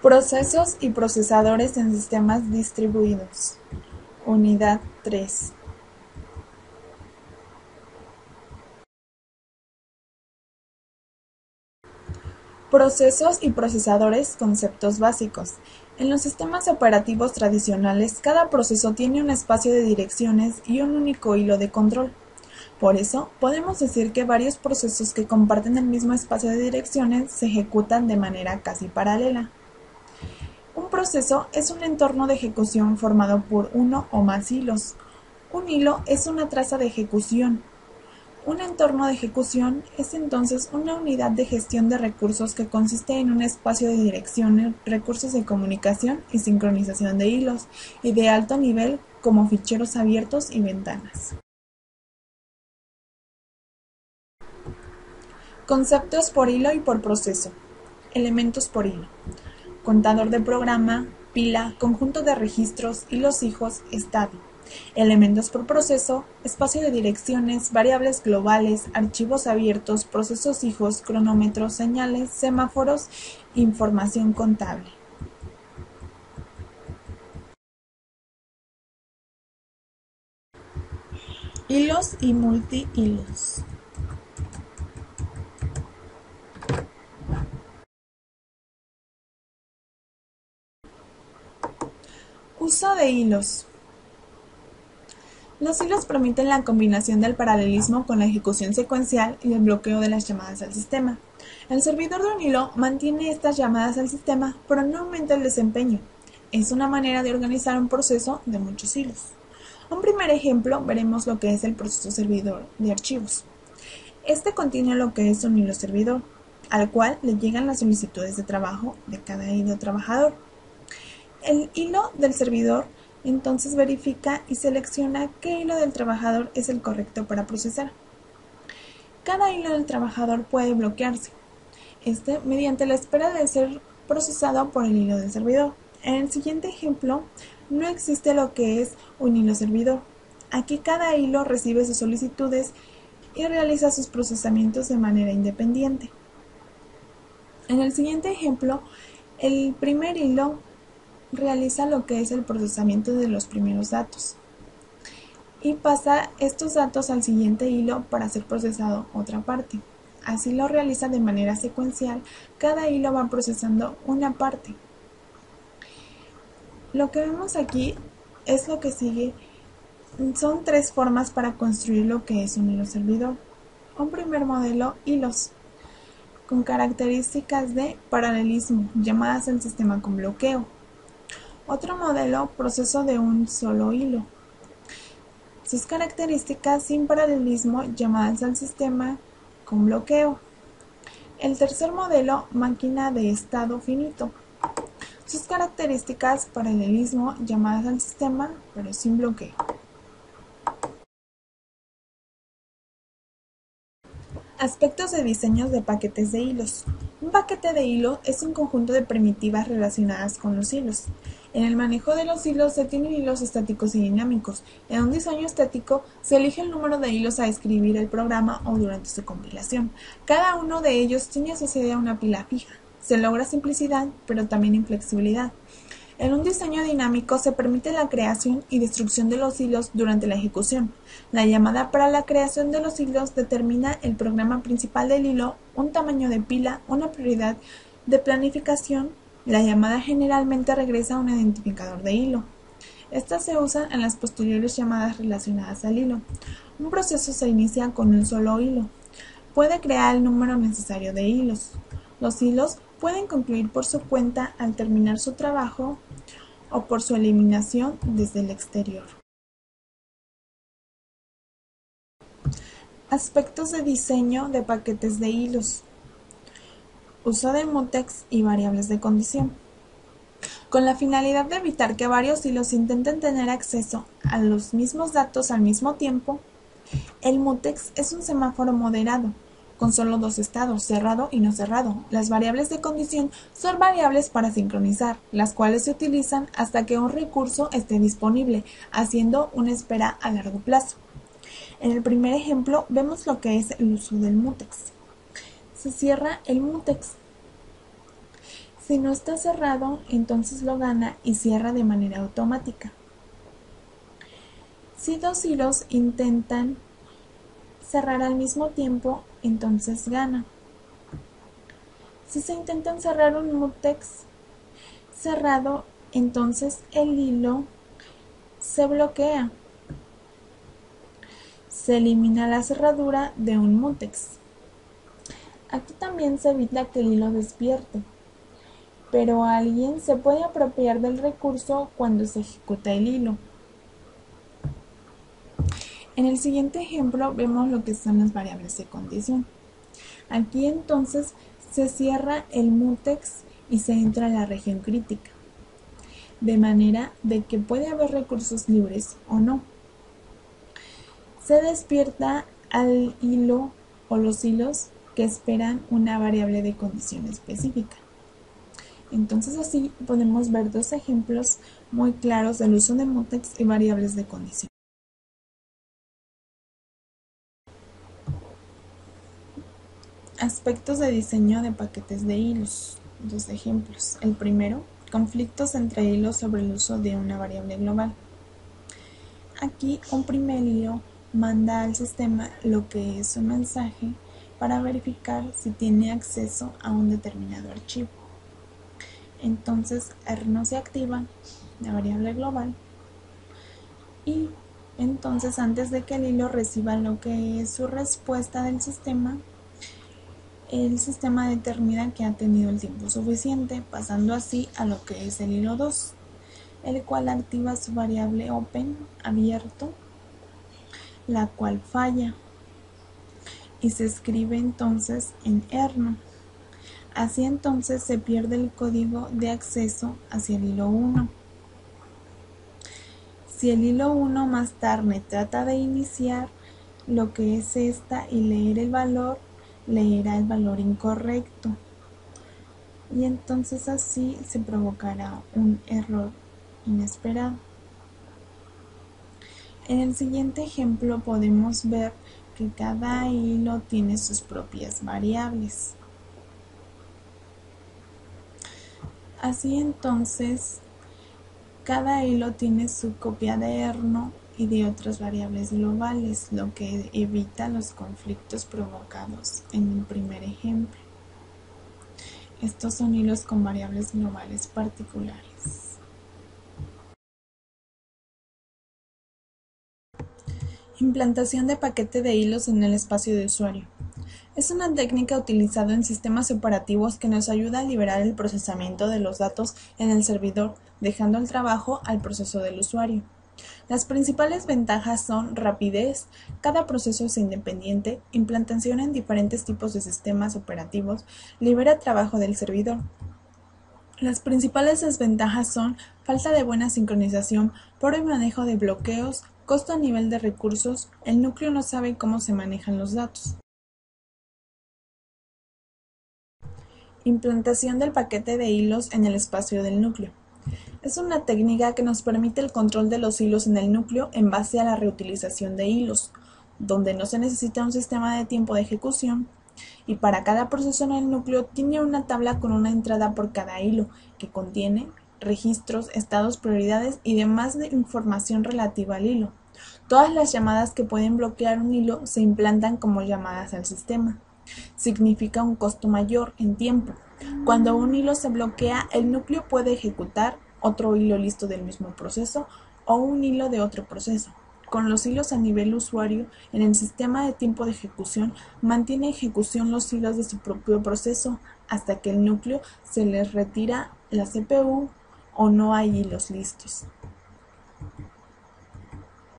Procesos y procesadores en sistemas distribuidos. Unidad 3. Procesos y procesadores, conceptos básicos. En los sistemas operativos tradicionales, cada proceso tiene un espacio de direcciones y un único hilo de control. Por eso, podemos decir que varios procesos que comparten el mismo espacio de direcciones se ejecutan de manera casi paralela. Un proceso es un entorno de ejecución formado por uno o más hilos. Un hilo es una traza de ejecución. Un entorno de ejecución es entonces una unidad de gestión de recursos que consiste en un espacio de direcciones, recursos de comunicación y sincronización de hilos, y de alto nivel como ficheros abiertos y ventanas. Conceptos por hilo y por proceso. Elementos por hilo. Contador de programa, pila, conjunto de registros, hilos hijos, estado. Elementos por proceso, espacio de direcciones, variables globales, archivos abiertos, procesos hijos, cronómetros, señales, semáforos, información contable. Hilos y multihilos. Uso de hilos. Los hilos permiten la combinación del paralelismo con la ejecución secuencial y el bloqueo de las llamadas al sistema. El servidor de un hilo mantiene estas llamadas al sistema, pero no aumenta el desempeño. Es una manera de organizar un proceso de muchos hilos. Un primer ejemplo, veremos lo que es el proceso servidor de archivos. Este contiene lo que es un hilo servidor, al cual le llegan las solicitudes de trabajo de cada hilo trabajador. El hilo del servidor entonces verifica y selecciona qué hilo del trabajador es el correcto para procesar. Cada hilo del trabajador puede bloquearse, mediante la espera de ser procesado por el hilo del servidor. En el siguiente ejemplo, no existe lo que es un hilo servidor. Aquí cada hilo recibe sus solicitudes y realiza sus procesamientos de manera independiente. En el siguiente ejemplo, el primer hilo realiza lo que es el procesamiento de los primeros datos y pasa estos datos al siguiente hilo para ser procesado otra parte. Así lo realiza de manera secuencial, cada hilo va procesando una parte. Lo que vemos aquí es lo que sigue. Son tres formas para construir lo que es un hilo servidor. Un primer modelo, hilos, con características de paralelismo, llamadas al sistema con bloqueo. Otro modelo, proceso de un solo hilo. Sus características sin paralelismo, llamadas al sistema con bloqueo. El tercer modelo, máquina de estado finito. Sus características, paralelismo, llamadas al sistema, pero sin bloqueo. Aspectos de diseños de paquetes de hilos. Un paquete de hilo es un conjunto de primitivas relacionadas con los hilos. En el manejo de los hilos se tienen hilos estáticos y dinámicos. En un diseño estático se elige el número de hilos a escribir el programa o durante su compilación. Cada uno de ellos tiene asociada una pila fija. Se logra simplicidad, pero también inflexibilidad. En un diseño dinámico se permite la creación y destrucción de los hilos durante la ejecución. La llamada para la creación de los hilos determina el programa principal del hilo, un tamaño de pila, una prioridad de planificación. La llamada generalmente regresa a un identificador de hilo. Estas se usan en las posteriores llamadas relacionadas al hilo. Un proceso se inicia con un solo hilo. Puede crear el número necesario de hilos. Los hilos pueden concluir por su cuenta al terminar su trabajo o por su eliminación desde el exterior. Aspectos de diseño de paquetes de hilos. Uso de mutex y variables de condición. Con la finalidad de evitar que varios hilos intenten tener acceso a los mismos datos al mismo tiempo, el mutex es un semáforo moderado, con solo dos estados, cerrado y no cerrado. Las variables de condición son variables para sincronizar, las cuales se utilizan hasta que un recurso esté disponible, haciendo una espera a largo plazo. En el primer ejemplo vemos lo que es el uso del mutex. Se cierra el mutex. Si no está cerrado, entonces lo gana y cierra de manera automática. Si dos hilos intentan cerrar al mismo tiempo, entonces gana. Si se intentan cerrar un mutex cerrado, entonces el hilo se bloquea. Se elimina la cerradura de un mutex. Aquí también se evita que el hilo despierte, pero alguien se puede apropiar del recurso cuando se ejecuta el hilo. En el siguiente ejemplo vemos lo que son las variables de condición. Aquí entonces se cierra el mutex y se entra a la región crítica, de manera de que puede haber recursos libres o no. Se despierta al hilo o los hilos que esperan una variable de condición específica. Entonces así podemos ver dos ejemplos muy claros del uso de mutex y variables de condición. Aspectos de diseño de paquetes de hilos. Dos ejemplos. El primero, conflictos entre hilos sobre el uso de una variable global. Aquí un primer hilo manda al sistema lo que es un mensaje para verificar si tiene acceso a un determinado archivo. Entonces R no se activa, la variable global, y entonces antes de que el hilo reciba lo que es su respuesta del sistema, el sistema determina que ha tenido el tiempo suficiente, pasando así a lo que es el hilo 2, el cual activa su variable open, abierto, la cual falla, y se escribe entonces en erno. Así entonces se pierde el código de acceso hacia el hilo 1. Si el hilo 1 más tarde trata de iniciar lo que es esta y leer el valor, leerá el valor incorrecto, y entonces así se provocará un error inesperado. En el siguiente ejemplo podemos ver que cada hilo tiene sus propias variables. Así entonces, cada hilo tiene su copia de erno y de otras variables globales, lo que evita los conflictos provocados en el primer ejemplo. Estos son hilos con variables globales particulares. Implantación de paquete de hilos en el espacio de usuario. Es una técnica utilizada en sistemas operativos que nos ayuda a liberar el procesamiento de los datos en el servidor, dejando el trabajo al proceso del usuario. Las principales ventajas son rapidez, cada proceso es independiente, implantación en diferentes tipos de sistemas operativos, libera trabajo del servidor. Las principales desventajas son falta de buena sincronización, pobre manejo de bloqueos, costo a nivel de recursos, el núcleo no sabe cómo se manejan los datos. Implantación del paquete de hilos en el espacio del núcleo. Es una técnica que nos permite el control de los hilos en el núcleo en base a la reutilización de hilos, donde no se necesita un sistema de tiempo de ejecución, y para cada proceso en el núcleo tiene una tabla con una entrada por cada hilo, que contiene registros, estados, prioridades y demás de información relativa al hilo. Todas las llamadas que pueden bloquear un hilo se implantan como llamadas al sistema. Significa un costo mayor en tiempo. Cuando un hilo se bloquea, el núcleo puede ejecutar otro hilo listo del mismo proceso o un hilo de otro proceso. Con los hilos a nivel usuario, en el sistema de tiempo de ejecución, mantiene ejecución los hilos de su propio proceso hasta que el núcleo se les retira la CPU o no hay hilos listos.